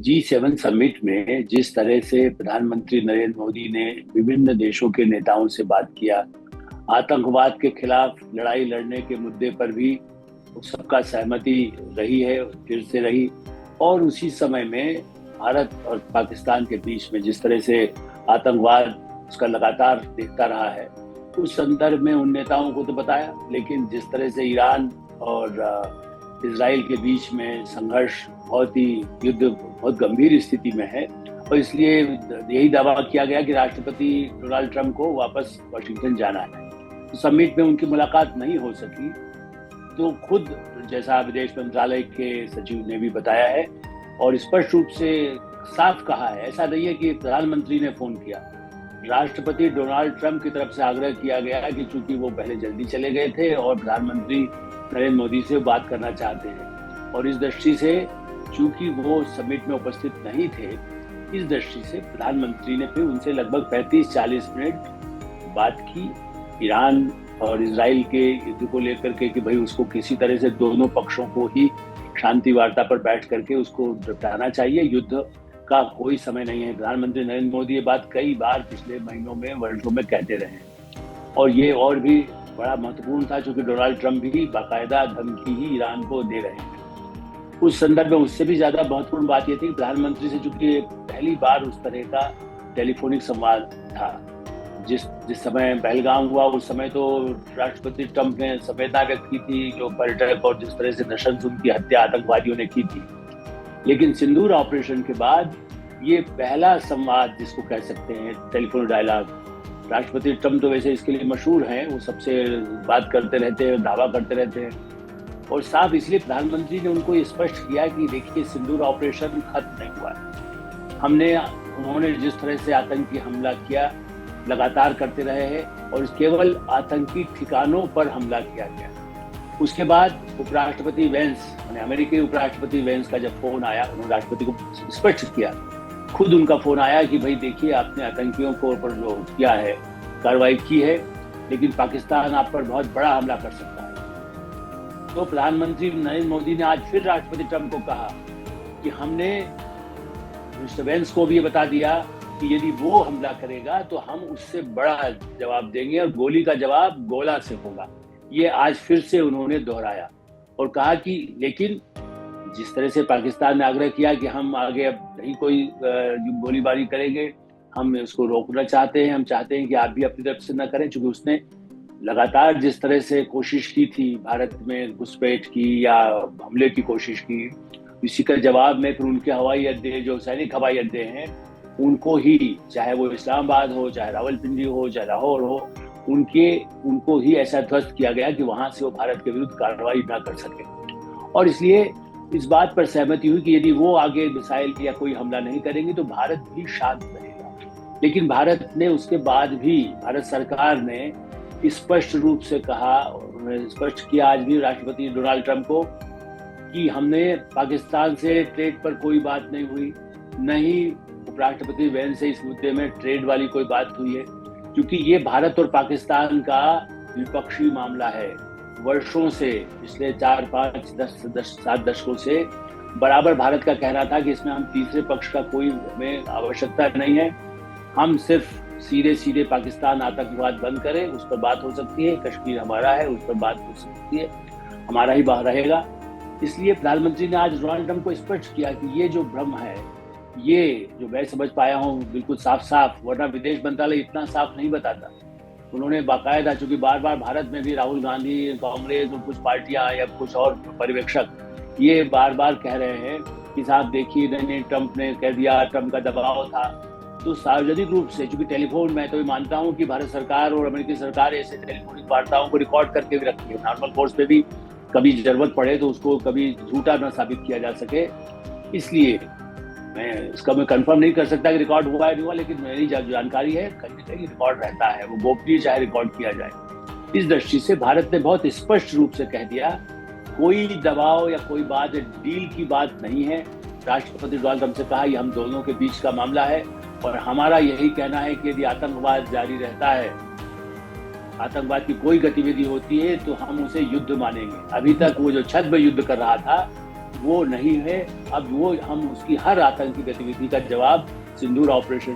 G7 summit में जिस तरह से प्रधानमंत्री नरेंद्र मोदी ने विभिन्न देशों के नेताओं से बात किया, आतंकवाद के खिलाफ लड़ाई लड़ने के मुद्दे पर भी सबका सहमति रही है, फिर से रही। और उसी समय में भारत और पाकिस्तान के बीच में जिस तरह से आतंकवाद उसका लगातार देखता रहा है, उस संदर्भ में उन नेताओं को तो बताया, लेकिन जिस तरह से ईरान और इजराइल के बीच में संघर्ष युद्ध बहुत गंभीर स्थिति में है, और इसलिए यही दावा किया गया कि राष्ट्रपति डोनाल्ड ट्रंप को वापस वाशिंगटन जाना है। तो समिट में उनकी मुलाकात नहीं हो सकी। तो खुद जैसा विदेश मंत्रालय के सचिव ने भी बताया है और स्पष्ट रूप से साफ कहा है, ऐसा नहीं है कि प्रधानमंत्री ने फोन किया। राष्ट्रपति डोनाल्ड ट्रंप की तरफ से आग्रह किया गया कि चूंकि वो पहले जल्दी चले गए थे और प्रधानमंत्री नरेंद्र मोदी से बात करना चाहते हैं, और इस दृष्टि से चूंकि वो समिट में उपस्थित नहीं थे, इस दृष्टि से प्रधानमंत्री ने फिर उनसे लगभग 35-40 मिनट बात की ईरान और इजराइल के युद्ध को लेकर के कि भाई उसको किसी तरह से दोनों पक्षों को ही शांति वार्ता पर बैठ करके उसको निपटाना चाहिए, युद्ध का कोई समय नहीं है। प्रधानमंत्री नरेंद्र मोदी ये बात कई बार पिछले महीनों में वर्षों में कहते रहे हैं, और ये और भी बड़ा महत्वपूर्ण था क्योंकि डोनाल्ड ट्रंप भी बाकायदा धमकी ही ईरान को दे रहे हैं। उस संदर्भ में उससे भी ज्यादा महत्वपूर्ण बात यह थी कि प्रधानमंत्री से चूंकि पहली बार उस तरह का टेलीफोनिक संवाद था, जिस समय पहलगाम हुआ उस समय तो राष्ट्रपति ट्रंप ने संवेदना व्यक्त की थी जो पर्यटक और जिस तरह से नशंस उनकी हत्या आतंकवादियों ने की थी। लेकिन सिंदूर ऑपरेशन के बाद ये पहला संवाद जिसको कह सकते हैं टेलीफोन डायलॉग, राष्ट्रपति ट्रंप तो वैसे इसके लिए मशहूर हैं, वो सबसे बात करते रहते हैं, दावा करते रहते हैं, और साफ इसलिए प्रधानमंत्री ने उनको स्पष्ट किया कि देखिए सिंदूर ऑपरेशन खत्म नहीं हुआ है। उन्होंने जिस तरह से आतंकी हमला किया लगातार करते रहे हैं, और केवल आतंकी ठिकानों पर हमला किया गया। उसके बाद उपराष्ट्रपति वेंस, अमेरिकी उपराष्ट्रपति वेंस का जब फोन आया, उन्होंने राष्ट्रपति को स्पष्ट किया, खुद उनका फोन आया कि भाई देखिए आपने आतंकियों को ऊपर जो किया है, कार्रवाई की है, लेकिन पाकिस्तान आप पर बहुत बड़ा हमला कर सकता है। तो प्रधानमंत्री नरेंद्र मोदी ने आज फिर राष्ट्रपति ट्रंप को कहा कि हमने मिस्टर वेंस को भी ये बता दिया कि यदि वो हमला करेगा तो हम उससे बड़ा जवाब देंगे और गोली का जवाब गोला से होगा। ये आज फिर से उन्होंने दोहराया और कहा कि लेकिन जिस तरह से पाकिस्तान ने आग्रह किया कि हम आगे अब नहीं कोई गोलीबारी करेंगे, हम उसको रोकना चाहते हैं, हम चाहते हैं कि आप भी अपनी तरफ से न करें, क्योंकि उसने लगातार जिस तरह से कोशिश की थी भारत में घुसपैठ की या हमले की कोशिश की, इसी का जवाब में फिर उनके हवाई अड्डे जो सैनिक हवाई अड्डे हैं उनको ही, चाहे वो इस्लामाबाद हो, चाहे रावलपिंडी हो, चाहे लाहौर हो, उनको ही ऐसा ध्वस्त किया गया कि वहां से वो भारत के विरुद्ध कार्रवाई ना कर सके। और इसलिए इस बात पर सहमति हुई कि यदि वो आगे मिसाइल या कोई हमला नहीं करेंगे तो भारत भी शांत रहेगा। लेकिन भारत ने उसके बाद भी, भारत सरकार ने स्पष्ट रूप से कहा, स्पष्ट किया आज भी राष्ट्रपति डोनाल्ड ट्रंप को कि हमने पाकिस्तान से ट्रेड पर कोई बात नहीं हुई, नहीं उपराष्ट्रपति वेंस से इस मुद्दे में ट्रेड वाली कोई बात हुई है, क्योंकि ये भारत और पाकिस्तान का द्विपक्षीय मामला है। वर्षों से, पिछले 4-5-10-7 दशकों से बराबर भारत का कहना था कि इसमें हम तीसरे पक्ष का कोई हमें आवश्यकता नहीं है, हम सिर्फ सीधे पाकिस्तान आतंकवाद बंद करें, उस पर बात हो सकती है, कश्मीर हमारा है, उस पर बात हो सकती है, हमारा ही बाहर रहेगा। इसलिए प्रधानमंत्री ने आज डोनाल्ड ट्रंप को स्पष्ट किया कि ये जो भ्रम है, ये जो मैं समझ पाया हूँ बिल्कुल साफ, वरना विदेश मंत्रालय इतना साफ नहीं बताता। उन्होंने बाकायदा, चूंकि बार बार भारत में भी राहुल गांधी, कांग्रेस और कुछ पार्टियां या कुछ और पर्यवेक्षक ये बार बार कह रहे हैं कि साहब देखिए नहीं ट्रंप ने कह दिया, ट्रंप का दबाव था। तो सार्वजनिक रूप से, चूंकि टेलीफोन, मैं तो मानता हूँ कि भारत सरकार और अमेरिकी सरकार ऐसे टेलीफोनिक वार्ताओं को रिकॉर्ड करके भी रखती है, नॉर्मल कोर्स पे भी कभी जरूरत पड़े तो उसको कभी झूठा न साबित किया जा सके। इसलिए मैं कंफर्म नहीं कर सकता कि रिकॉर्ड हुआ है नहीं हुआ, लेकिन मेरी जानकारी है कहीं ना कहीं रिकॉर्ड रहता है, वो गोपनीय चाहे रिकॉर्ड किया जाए। इस दृष्टि से भारत ने बहुत स्पष्ट रूप से कह दिया, कोई दबाव या कोई बात डील की बात नहीं है। राष्ट्रपति डोनाल्ड ट्रंप से कहा ये हम दोनों के बीच का मामला है, और हमारा यही कहना है कि यदि आतंकवाद जारी रहता है, आतंकवाद की कोई गतिविधि होती है तो हम उसे युद्ध मानेंगे। अभी तक वो जो छद्म युद्ध कर रहा था वो नहीं है। अब वो हम उसकी हर आतंकी गतिविधि का जवाब सिंदूर ऑपरेशन